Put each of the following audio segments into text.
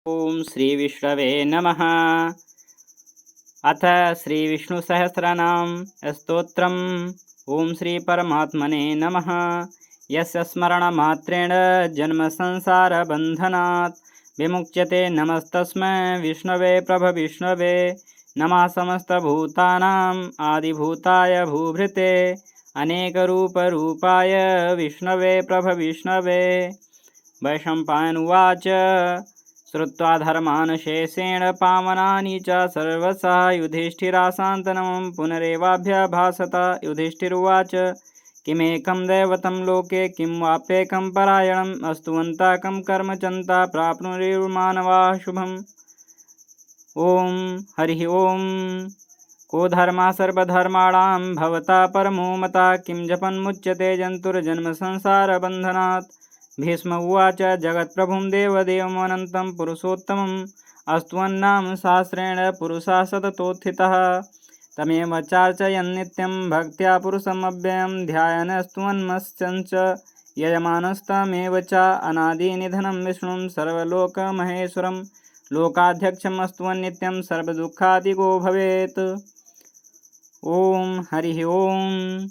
ओम श्री विष्णवे नमः। अथ श्री विष्णु सहस्रनाम स्तोत्रम्। ओम श्री परमात्मने नमः। यस्य स्मरणमात्रेण जन्म संसार बंधनात् विमुच्यते। नमस्तस्मै विष्णवे प्रभविष्णवे। नमः समस्तभूतानां आदिभूताय भूभृते अनेकरूपरूपाय विष्णवे प्रभविष्णवे। वैशम्पायनुवाच श्रुत्वा धर्मान् शेषेण पावनानि च सर्वशः युधिष्ठिराशान्तनं पुनरेवाभ्यभाषत। युधिष्ठिरुवाच किमेकं दैवतं लोके किं वाप्येकं परायणम् अस्तुवन्तः कं कर्म चन्ता प्राप्नुर्मानवाः शुभम्। ॐ हरिः ॐ। को धर्मः सर्वधर्माणां भवता परमो मतः किं जपन्मुच्यते जन्तुर्जन्म संसारबन्धनात्। भीष्म उवाच जगत्प्रभुं देवदेवमनन्तं पुरुषोत्तमम् अस्तुवन्नाम सहस्रेण पुरुषः सततोत्थितः। तमेव चार्चयन्नित्यं भक्त्या पुरुषमव्ययं ध्यायन् स्तुवन्मश्चञ्च यजमानस्तमेव च अनादिनिधनं विष्णुं सर्वलोकमहेश्वरं लोकाध्यक्षम् स्तुवन्नित्यं सर्वदुःखादिगो भवेत्। ॐ हरिः ॐ।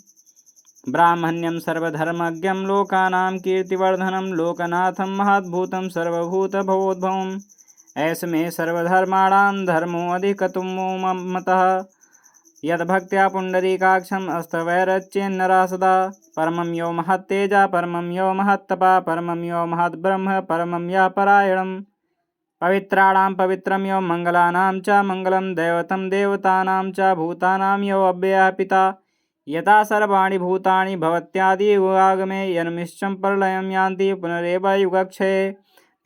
ब्राह्मण्यं सर्वधर्मज्ञं लोकानां कीर्तिवर्धनं लोकनाथं महद्भूतं सर्वभूतभवोद्भवम् ऐष मे सर्वधर्माणां धर्मोऽधिकतमो मतः। यद्भक्त्या पुण्डरीकाक्षम् अस्तवैरच्येन्नरा सदा। परमं यो महत्तेजा परमं यो महत्तपा परमं यो महद्ब्रह्म परमं या परायणम्। पवित्राणां पवित्रं यो मङ्गलानां च मङ्गलं दैवतं देवतानां च भूतानां यो अव्ययः पिता। यथा सर्वाणि भूतानि भवत्यादियुगागमे यन्मिश्चं प्रलयं यान्ति पुनरेव युगक्षये।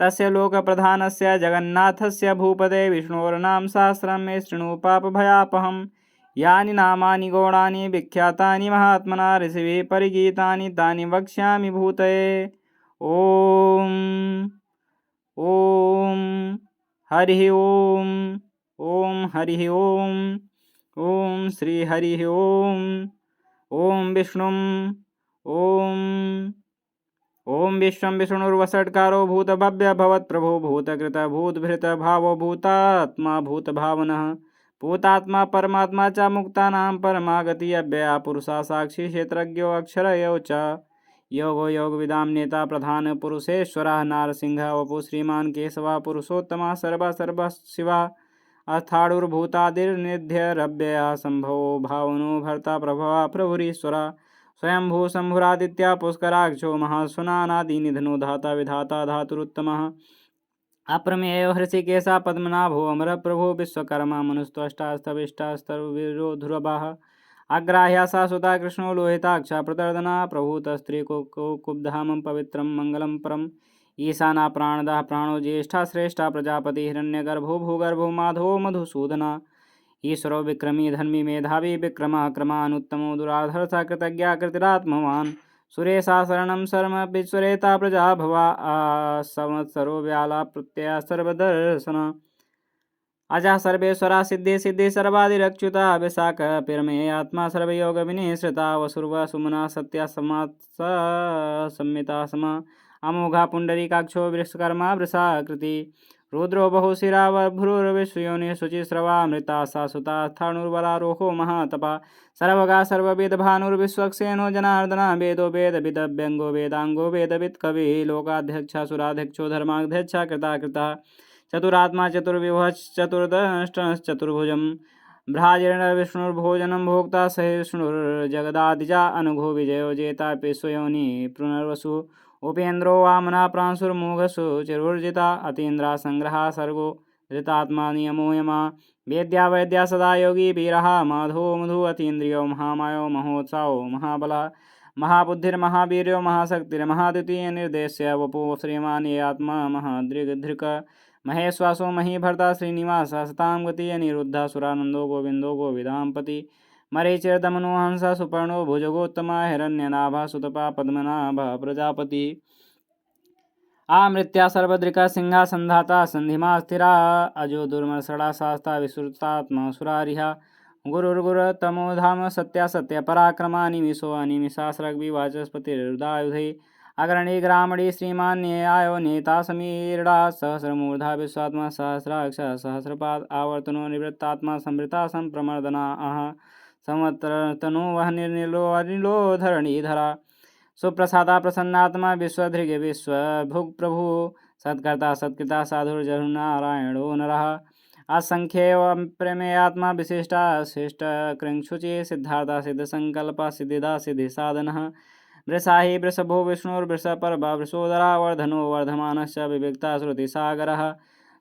तस्य लोकप्रधानस्य जगन्नाथस्य भूपते विष्णोर्नाम सहस्रं मे शृणु पापभयापहम्। यानि नामानि गौणानि विख्यातानि महात्मना ऋषिभिः परिगीतानि तानि वक्ष्यामि भूतये। ॐ ॐ हरिः ॐ। ॐ हरिः ॐ। ॐ श्री हरिः ॐ। ओम विष्णुम। ओम विश्वं विष्णुर्वषट्कारो भूतभव्य भवत्प्रभो भूतकृत भूतभृत भावो भूतात्मा भूतभावनः भूतात्मा परमात्मा च मुक्तानां परमागति अव्यया पुरुषा साक्षी क्षेत्रज्ञो अक्षरयो च योगो योगविदां नेता प्रधान पुरुषेश्वरः नारसिंहः वपु श्रीमान् केशवः पुरुषोत्तमः सर्वः शिवः अस्थाणुर्भूतादिर्निध्यरव्ययः सम्भवो भावनो भर्ता प्रभवः प्रभुरीश्वरः स्वयंभू शम्भुरादित्य पुष्कराक्षो महासुनानादिनिधनो धाता विधाता धातुरुत्तमः अप्रमेयो हृषिकेशः पद्मनाभो अमरप्रभो विश्वकर्मा मनुस्त्वष्टास्तविष्टास्तर्वीरो ध्रुवः अग्राह्या सा सुता कृष्णो लोहिताक्षा प्रतर्दना प्रभूतस्त्रीकुब्धामं पवित्रं मङ्गलं परम् ईशाना प्राणदः प्राणो ज्येष्ठा श्रेष्ठा प्रजापति हिरण्यगर्भो भूगर्भो माधवो मधुसूदना ईश्वरो विक्रमी धर्मी मेधावी विक्रमः क्रमानुत्तमो दुराधर्षः कृतज्ञा कृतिरात्मवान् सुरेशा शरणं शर्म विश्वरेता प्रजा भवा संवत्सरो व्याला प्रत्यया सर्वदर्शना अजः सर्वेश्वरा सिद्धि सिद्धि सर्वादिरच्युता विशाख पिरमे आत्मा सर्वयोग विनिश्रिता वसुर्व सुमना सत्या संमिता समा अमोघा पुंडरीकाक्षो वृषकर्मा वृषाकृति रुद्रो बहुशिरा भ्रुर्विश्वयोनि शुचिस्रवा मृता सा सुता स्थाणुर्बलारोहो महातपा सर्वगा सर्ववेद भानुर्विश्वक्सेनो जनार्दना वेदो वेदविदव्यंगो वेदांगो वेदविद कवि लोकाध्यक्षा सुराध्यक्षो धर्माध्यक्षा कृता कृता चतुरात्मा चतुर्विभश्चतुर्दष्टश्चतुर्भुजं भ्राजेण विष्णुर्भोजनं भोक्ता सहिष्णुर्जगदादिजा अनघो विजयो जेता पेशयोनि पुनर्वसु उपेन्द्रो वामना प्रांशुर्मोघसु चिरुर्जिता अतीन्द्रा संग्रहा सर्गो ऋतात्मा नियमो यमा वेद्या वैद्या सदा योगी वीरः माधो मधु अतीन्द्रियो महामायो महोत्साहो महाबला महाबुद्धिर्महावीर्यो महाशक्तिर्महाद्वितीय निर्देश्य वपु श्रीमान ये आत्मा महादृग्धृक महेश्वासो महीभर्ता श्रीनिवास सतां गति अनिरुद्ध सुरानंदो गोविंदो गोविदांपति मरीचिर्दमनो हंस सुपर्णो भुजगोत्तमा हिरण्यनाभा सुतपा पद्मनाभा प्रजापति आमृत्या सर्वद्रिका सिंहा संधाता संधिमा स्थिरा अजो दुर्मर्षणा शास्ता विश्रुतात्मा सुरारिहा गुरुर्गुरुतमो धाम सत्या सत्य पराक्रमा निमिषो अनिमिषा स्रग्विवाचस्पतिर्दायुधे अग्रणी ग्रामणी श्रीमान्यायो नेता समीरणा सहस्रमूर्धा विश्वात्मा सहस्राक्ष सहस्रपाद आवर्तनो निवृत्तात्मा संवृता संप्रमर्दना संवत्तनो वह निर्निलो अनिलो धरणीधरा सुप्रसादा प्रसन्नात्मा विश्वधृग विश्वभुग प्रभु सत्कर्ता सत्कृता साधुर्जरुनारायणो नरः असंख्येव प्रेमेयात्मा विशिष्टा शिष्ट कृंशुचि सिद्धार्था सिद्धसंकल्पा सिद्धिदा सिद्धिसाधनः वृषाहि वृषभो विष्णुर्वृषपर्वा वृषोदरा वर्धनो वर्धमानश्च विविक्ता श्रुतिसागरः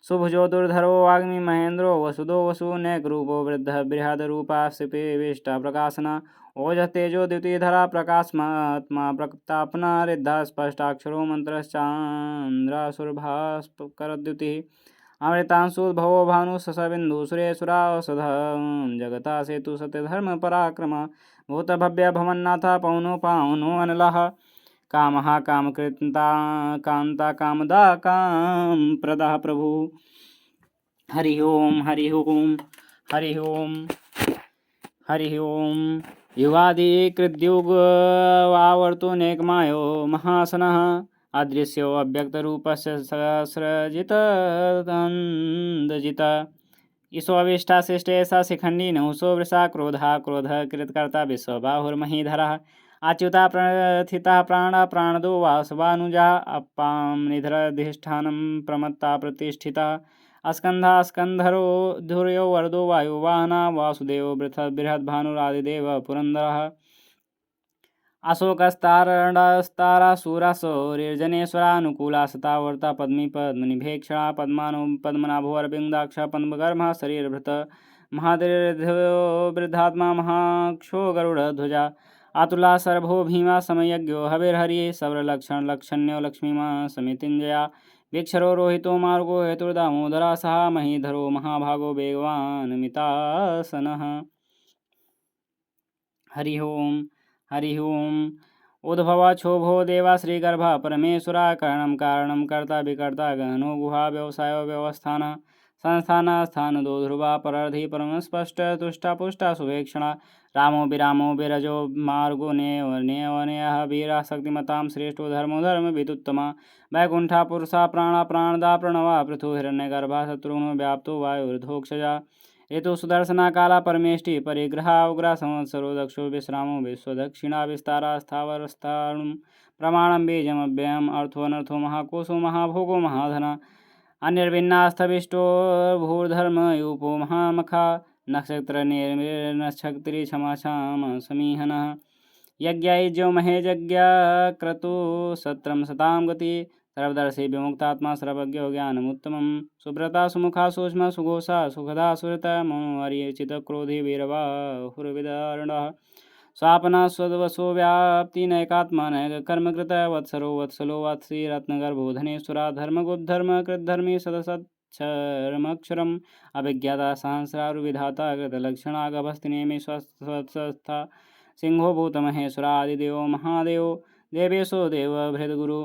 सुभुजो दुर्धरो वाग्मी महेन्द्रो वसुदो वसुनैकरूपो वृद्धः बृहद्रूपा शिपिविष्टा प्रकाशना ओजस्तेजो द्युतिधरा प्रकाशमात्मा प्रतापना रिद्धा स्पष्टाक्षरो मंत्रश्चान्द्रासुरभास्करद्युतिः अमृतांशुद्भवो भानु ससबिन्दु सुरेशुरावसध जगता सेतु सत्यधर्म पराक्रम भूतभव्य भवन्नाथ पौनो पावनो अनलः कामः कामकृता कांता कामदा कामप्रदः प्रभु। हरि ओम हरि ओम हरि ओम हरि ओम। युगादिकृद्युगावर्तो नेकमायो महासनः अदृश्यो अव्यक्तरूपस्य सहस्रजितन्दजित ईशो अविष्टा शिष्टे स शिखण्डी नहुसो वृषा क्रोधा क्रोधः कृतकर्ता विश्वबाहुर्महीधरः अच्युता प्रथिता प्राण प्राणदो वासवानुजा अप्पां निधरधिष्ठानं प्रमत्ता प्रतिष्ठिता अस्कंधा स्कंधरो धुर्यो वरदो वायुवाहना वासुदेव बृहद्भानुरादिदेव पुरंदरः अशोकस्तारणास्तारासुरासौरिर्जनेश्वरानुकूला सतावर्ता पद्मी पद्मनिभेक्षणा पद्मानु पद्मनाभो अरविन्दाक्ष पद्मगर्भः शरीरभृत महादीर्घो वृद्धात्मा महाक्षो गरुडध्वजा आतुला सर्भो भीमा समयज्ञो हविर्हरि सवरलक्षण्यो लक्ष्मीमा समितिञ्जया वीक्षरो रोहितो मार्गो हेतुर्दामोदरा सहा महीधरो महाभागो वेगवान् मितासनः। हरि ओम हरि ओम। उद्भवा क्षोभो देवा श्रीगर्भा परमेश्वरा करणं कारणं कर्ता विकर्ता गहनो गुहा व्यवसायो व्यवस्थान संस्थान स्थान दो ध्रुवा परर्धि परम स्पष्ट तुष्टा पुष्टा सुवेक्षणा रामो विरामो विरजो मार्गो नेयः वीरा शक्तिमतां श्रेष्ठो धर्मो धर्म विदुत्तमा वैकुंठा पुरुषा प्राणा प्राणदा प्रणवा पृथु हिरण्यगर्भा शत्रुघ्नो व्याप्तो वायुर्धोक्षजा ऋतु सुदर्शना काला परमेष्टि परिग्रहा उग्रा संवत्सरो दक्षो विश्रामो विश्वदक्षिणा विस्तारा स्थावरस्ताणुं प्रमाणं बीजमव्ययम् अर्थो अनर्थो महाकोशो महाभोगो महाधना अन्यर्भिन्नास्थविष्टो भूर्धर्मयूपो महामखा नक्षत्र निर्नक्षत्री क्षमा क्षाम समीहनः यज्ञायुज्यो महेयज्ञ क्रतु सत्रम सतां गति सर्वदर्शी विमुक्तात्मा सर्वज्ञो ज्ञानमुत्तमं सुव्रता सुमुखा सूक्ष्म सुघोषा सुखदा सुरता मनोहरिचितक्रोधी वीरबाहुर्विदारणः स्वापना स्वदवसो व्याप्ति नैकात्मा नैककर्मकृत वत्सरो वत्सलो वत्सी रत्नगर्भो धनेश्वरा धर्मगुप्धर्म कृद्धर्मी सदसच्छरमक्षरम् अभिज्ञाता सहस्रारुविधाता कृतलक्षणा गभस्तिनेमि स्वस्था सिंहो भूतमहेश्वरादिदेवो महादेवो देवेशो देवभृद्गुरु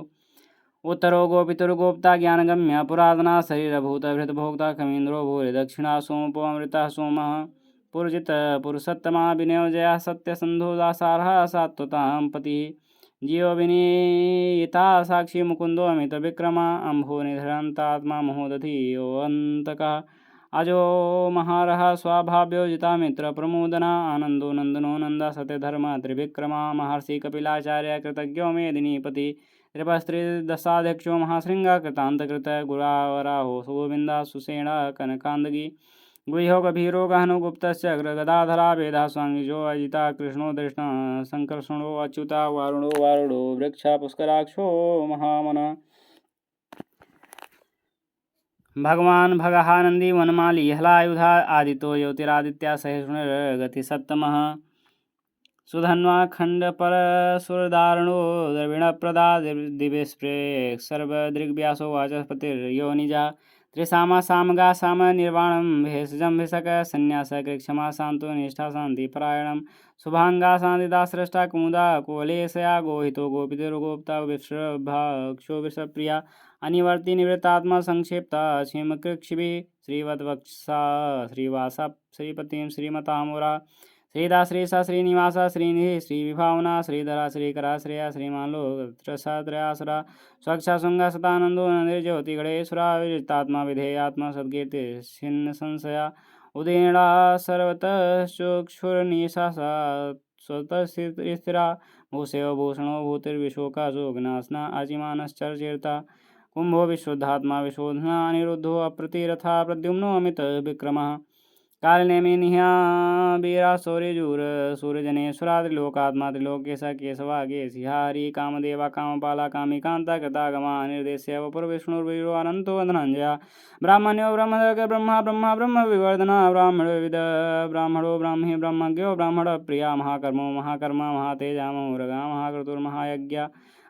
उत्तरो गोपितुर्गोप्ता ज्ञानगम्य पुरातना शरीरभूतभृतभोक्ता कवीन्द्रो भूरि दक्षिणा सोमोपमृतः सोमः पुरजित पुरुषोत्तमा विनयोजया सत्यसन्धो दासारः सात्वतां पतिः जीव विनीता साक्षी मुकुन्दो अमितविक्रमा अम्भो निधरन्तात्मा महोदधियो अन्तकः अजो महारः स्वाभाव्यो जितामित्र प्रमोदना आनन्दो नन्दनो नन्दा सत्यधर्म त्रिविक्रमा महर्षि कपिलाचार्य कृतज्ञो मेदिनीपति त्रिपस्त्रिदशाध्यक्षो महाशृंगा कृतांतकृत गुरावराहो सुगोविंदा सुसेना कनकांदगी गुह्यो गभीरो गहनो गुप्तस्य अग्रगदाधरा वेदा स्वांगिजो अजिता कृष्णो दृष्ण संकर्षणो अच्युता वारुणो वृक्षा पुष्कराक्षो महामना भगवान भगहानंदी वनमाली हलायुधा आदितो ज्योतिरादित्या सहिष्णुर्गति सप्तमः सुधन्वा खंड पर सुरदारणो द्रविणप्रदा दिव्यस्प्रे सर्वदृग्व्यासो वाचस्पतिर्योनिजा त्रिसामा सामगा साम निर्वाणं भेषजं भिषक संन्यास कृक्षमा शांतो निष्ठा शांति परायणं शुभांगा शांतिदा सृष्टा कुमुदा कोलेशया गोहितो गोपितिर्गोप्ता विश्वभाक्षो विषप्रिया अनिवर्ति निवृत्तात्मा संक्षिप्ता क्षेमकृक्षिभिः श्रीवत्वत्सा श्रीवासा श्रीपतिं श्रीमतामुरा श्रीदा श्रीसा श्रीनिवासा श्रीनिधि श्रीविभावना श्रीधरा श्रीकरा श्रेया श्रीमालोकत्रसात्रयासुरा स्वक्षा शुंगा सतानंदो नंदिर्ज्योतिगणेश्वरा विजितात्मा विधेयात्मा सद्कीर्ति छिन्न संशया उदीर्णा सर्वतश्चक्षुर्निशा स्वतस्थिरा भूषयो भूषणो भूतिर्विशोका जोगनासना आजिमानश्चर्चेता कुंभो विशुद्धात्मा विशोधना अनिरुद्धो अप्रतिरथा प्रद्युम्नो अमित विक्रमः कालनेमिनिह्या वीरा सूर्यजूर सूर्यजनेश्वरा त्रिलोकात्मा त्रिलोकेश केशवा केशिहा हरि कामदेवा कामपाला कामिकान्ता कृतागमा निर्देश्य वपुर्विष्णुर्वीरो अनन्तो धनञ्जया ब्राह्मण्यो ब्रह्मदर्ग ब्रह्मा ब्रह्मा ब्रह्म विवर्धना ब्राह्मणो विद ब्राह्मणो ब्राह्मी ब्रह्मज्ञो ब्राह्मणप्रिया महाकर्मो महाकर्मा महातेजा मुहुरगा महाक्रतुर्महायज्ञ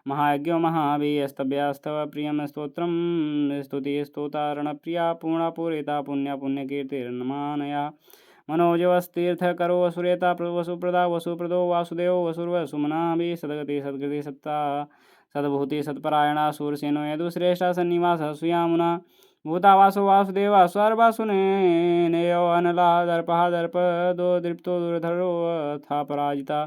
महायज्ञो महावीयस्तव्यास्तव प्रियं स्तोत्रं स्तुतिस्तोतारणप्रिया पूर्णा पूरिता पुण्या पुण्यकीर्तिर्नमानया मनोजवस्तीर्थकरो वसुरेता वसुप्रदा वसुप्रदो वासुदेवो वसुर्वसुमनाभि सद्गति सद्गति सत्ता सद्भूति सत्परायणा सूरसेनो यदुश्रेष्ठा सन्निवासः सुयामुना भूतावासो वासुदेवा सर्वासुनेयो अनला दर्पः दर्पदो दृप्तो दुर्धरो था पराजिता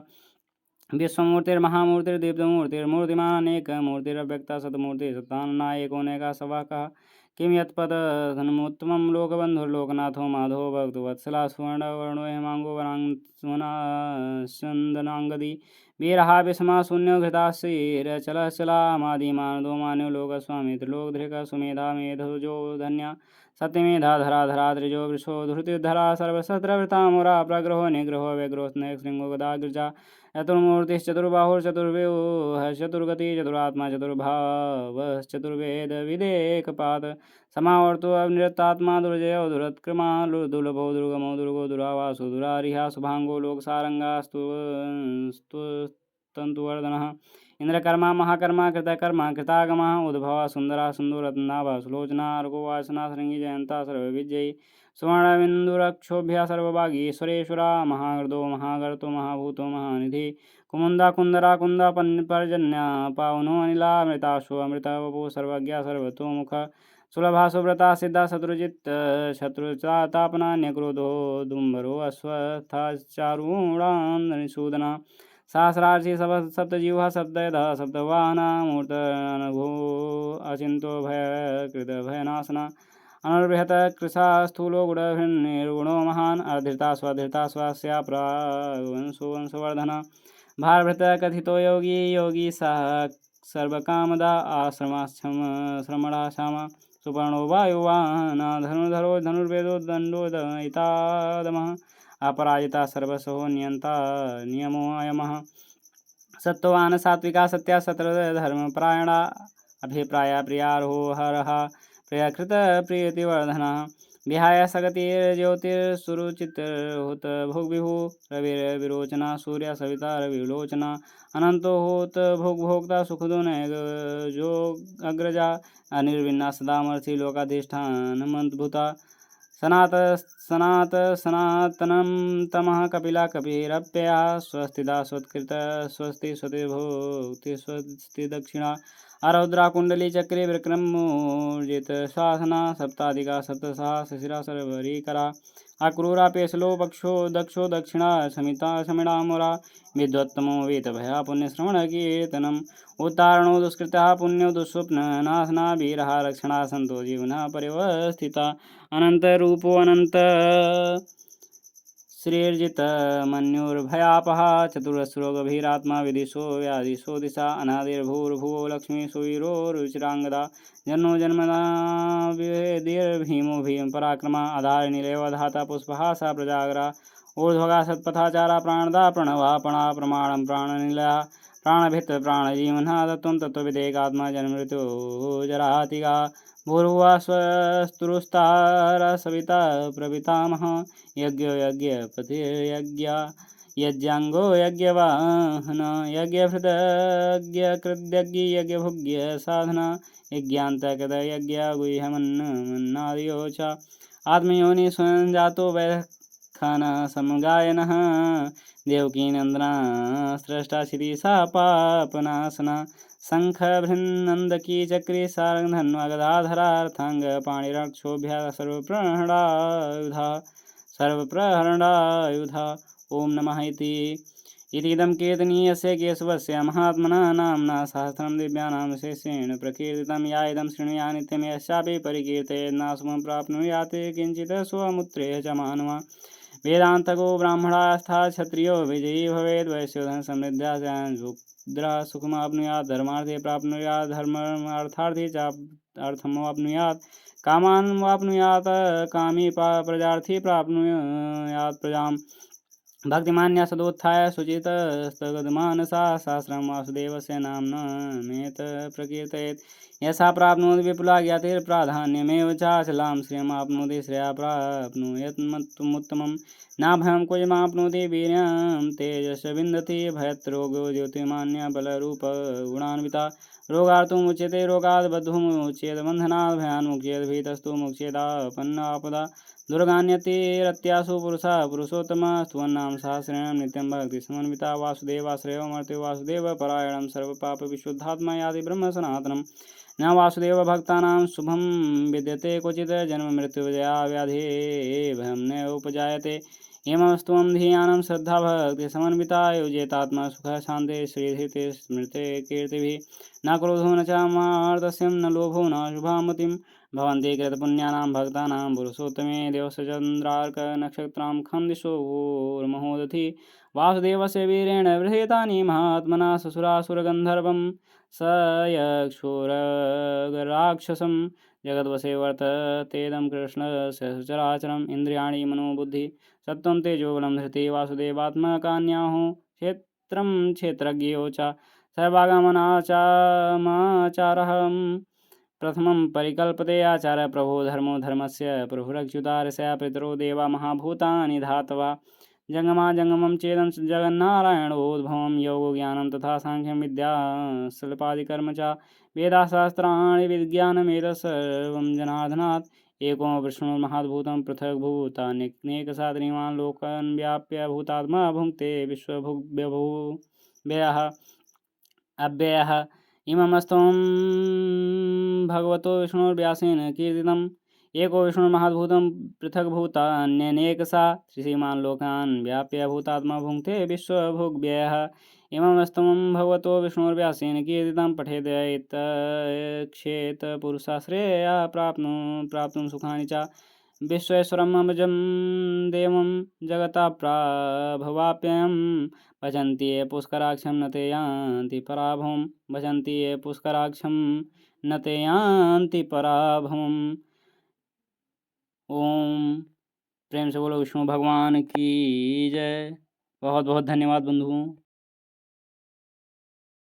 विश्वमूर्तिर्महामूर्तिर्दीप्तमूर्तिर्मूर्तिमानेकमूर्तिरव्यक्ता सतमूर्ति सत्तान्नायकोनेका सवाकः किं यत्पदधनमुत्तमं लोकबन्धुर्लोकनाथो माधवो भक्तवत्सला सुवर्णवर्णो हेमाङ्गो वराङ्गस्वनाशन्दनाङ्गदी वीरहा विषमा शून्यो घृताशीरचलचला मादिमानदो मान्यो लोकस्वामी त्रिलोकधृकः सुमेधा मेधोजो धन्या सत्यमेधा धरा धरा त्रिजो वृषो धृतिर्धरा सर्वशस्त्रवृता मुरा प्रग्रहो निग्रहो व्यग्रो स्नेहशृङ्गो गदा गिर्जा चतुर्मूर्तिश्चतुर्बाहुश्चतुर्व्यूहश्चतुर्गति चतुरात्मा चतुर्भावश्चतुर्वेद विदेकपात समावर्तो अनिरतात्मा दुर्जयो दुरत्क्रमा दुर्लभो दुर्गमो दुर्गो दुरावासो दुरारिहा शुभांगो लोकसारंगास्तुतंतुवर्धनः इंद्रकर्मा महाकर्मा कृतकर्मा कृतागमा उद्भवा सुंदरा सुंदररत्नाभा सुलोचना अर्घोवासना श्रृंगी जयंता सर्वविजयी सुवर्णबिन्दुरक्षोभ्या सर्वभागीश्वरेश्वरा महाहृदो महागर्तो महाभूतो महानिधि कुमुंदा कुंदरा कुंदा पर्जन्या पावनो अनिला अमृताशो अमृता वपु सर्वज्ञा सर्वतोमुख सुलभा सुव्रता सिद्धा शत्रुजित शत्रुतापनान्यक्रोधो दुम्बरो अश्वत्थाचारूणान्सूदना सहस्रार्षि सप्तजीवा सप्तयः सप्तवाहना मूर्तनघो अचिन्तो भयकृतभयनाशना अनर्बृहत कृशा स्थूलो गुणभिर्निर्गुणो महान् अधृता स्वस्या प्रावंशो वंशवर्धन भारभृत कथितो योगी योगी सः सर्वकामदा आश्रमाश्रम श्रमणा श्यामा सुपर्णो वायुवाहन धनुर्धरो धनुर्वेदो दण्डो दयितादमः अपराजिता सर्वसो नियंता नियमो अयमः सत्त्वान् सात्विका सत्या सत्रधर्मपरायणा अभिप्राया प्रियारोहो हरः प्रियकृत प्रीतिवर्धनः विहाय सगतिर्ज्योतिर्सुरुचितिर्हुत भोगविहु रविर्विरोचना सूर्य सविता रविलोचना अनंतो होत भोगभोक्ता सुखदो जो अग्रजा अनिर्विन्ना सदामर्थी लोकाधिष्ठानमद्भुता सनातनं तमः कपिला कपिरप्यया स्वस्तिदा स्वत्कृत स्वस्ति स्वतिर्भोक्ति स्वस्ति दक्षिणा आरौद्रा कुंडली चक्रे विक्रमोर्जित शासना सप्ताधिका सप्तसहा शिशिरा सर्वरीकरा अक्रूरा पेशलो पक्षो दक्षो दक्षिणा समिता शमिणामुरा विद्वत्तमो वेतभया पुण्यश्रवण कीर्तनम् उत्तारणो दुष्कृतः पुण्यो दुःस्वप्न नाशना वीरः रक्षणा सन्तो जीवनः परिवस्थिता अनन्तरूपो अनन्त श्रीर्जित मन्युर्भयापः चतुरस्रो गभीरात्मा विदिशो व्यादिशो दिशा अनादिर्भूर्भुवो लक्ष्मी सुवीरोरुचिराङ्गदा जन्नो जन्मदा विवेदिर्भीमो भीम पराक्रमा आधारनिलयवधाता पुष्पहासा प्रजागरा ऊर्ध्वगा सत्पथाचारा प्राणदा प्रणवा पणा प्रमाणं प्राणनिलया प्राणभित् प्राणजीवनः तत्त्वं तत्त्वविदेकात्मा जन्ममृत्यो जरातिगा भूर्भुवः स्वस्तुरुस्तार सविता प्रपितामह यज्ञो यज्ञपतिर्यज्ञा यज्ञांगो यज्ञवाहन यज्ञभृतज्ञकृद्यज्ञ यज्ञभुज्ञ साधना यज्ञान्तकृत यज्ञ गुह्यमन्नादियो च आत्मयोनि स्वयं जातो वैखन समगायनः देवकीनन्दना स्रष्टा शिरीषा पापनाशना शंखभृन्नन्दकी चक्री सारंगधन्वा गदाधरार्थांग पाणिरक्षोभ्या सर्वप्रणडायुधा सर्वप्रहरणायुधा ॐ नमः इतीदं कीर्तनीयस्य केशवस्य महात्मनः नाम्ना सहस्रं दिव्यानां विशेषेण प्रकीर्तितं या इदं शृणुयात् नित्यं यस्यापि परिकीर्तयेत् नाशुभं प्राप्नुयात् किञ्चित् स्वमुत्रेय च मानवा वेदान्तको ब्राह्मणास्था क्षत्रियो विजयी भवेद् वैश्योधन समृद्ध्या शूद्रः सुखमाप्नुयात् धर्मार्थे प्राप्नुयात् धर्मार्थार्थे च अर्थमाप्नुयात् कामान् वाप्नुयात् कामी प्रजार्थी प्राप्नुयात् प्रजाम् भक्तिमान्या सदोत्थाय शुचितस्तगदमानसा सहस्रं वासुदेवस्य नाम्ना मेत प्रकीर्तयेत् यसा प्राप्नोति विपुला ज्ञातिर्प्राधान्यमेव चाचलां श्रियमाप्नोति श्रेया प्राप्नुयात्मुत्तमं न भयं कुजमाप्नोति वीर्यं तेजस विन्दति भयत्रोगो ज्योतिर्मान्य बलरूप गुणान्विता रोगार्तुमुच्यते रोगाद् बद्धुमुच्येत बन्धनात् भयान्मुच्येत भीतस्तु मुच्येदापन्नापदा दुर्गान्यतिरत्यासु पुरुषः पुरुषोत्तमः स्तुवन्नाम सहस्रेण नित्यं भक्ति समन्विता वासुदेवाश्रयमर्त्य वासुदेव परायणं सर्वपापविशुद्धात्मा याति ब्रह्म सनातनं न वासुदेव भक्तानां शुभं विद्यते क्वचित् जन्म मृत्युजया व्याधि भयं न उपजायते एवमस्तुवं धियानं श्रद्धा भक्ति समन्विता योजेतात्मा सुख शान्ति श्रीधृते स्मृते कीर्तिभिः न क्रोधो न च मार्दस्यं न लोभो न शुभामतिं भवन्ति कृतपुण्यानां भक्तानां पुरुषोत्तमे देवश्चन्द्रार्कनक्षत्रां खं दिशो भूर्महोदधि वासुदेवस्य वीरेण वृहेतानि महात्मना ससुरासुरगन्धर्वं स यक्षोरगराक्षसं जगद्वशे वर्ततेदं कृष्णस्य सचराचरम् इन्द्रियाणि मनोबुद्धि सत्त्वं तेजोबलं धृति वासुदेवात्मकान्याहो क्षेत्रं क्षेत्रज्ञो च सर्वागमनाचामाचारः प्रथमं परिकल्पते आचार्य प्रभो धर्मो धर्मस्य प्रभुरच्युतारस्य पितरो देवा महाभूतानि धातवा जंगमा जंगमं चेदं जगन्नारायणोद्भवं योगो ज्ञानं तथा सांख्यं विद्या शिल्पादिकर्म च वेदाशास्त्राणि विज्ञानमेतत्सर्वं जनार्दनात् एको विष्णुर्महाद्भुतं पृथग्भूतान्यनेकसाधनीमान् लोकान् व्याप्य भूतात्मा भुङ्क्ते विश्वभुग्व्ययः अव्ययः इममस्तुं भगवतो विष्णुर्व्यासेन कीर्तितम् एको विष्णुर्महाद्भुतं पृथग्भूतान्यनेकसा श्रीमान् लोकान् व्याप्य भूतात्मा भुङ्क्ते विश्वभुग्व्ययः इममस्तुं भगवतो विष्णुर्व्यासेन कीर्तितं पठेदेतक्षेत पुरुषाश्रेया प्राप्तुं सुखानि च विश्वेश्वरमजं देवं जगता भवाप्ययं भजन्ति ये पुष्कराक्षं न ते यान्ति पराभवं भजन्ति ये पुष्कराक्षं न ते यान्ति पराभवम्। ओम प्रेम से बोलो विष्णु भगवान की जय। बहुत बहुत धन्यवाद बंधुओं।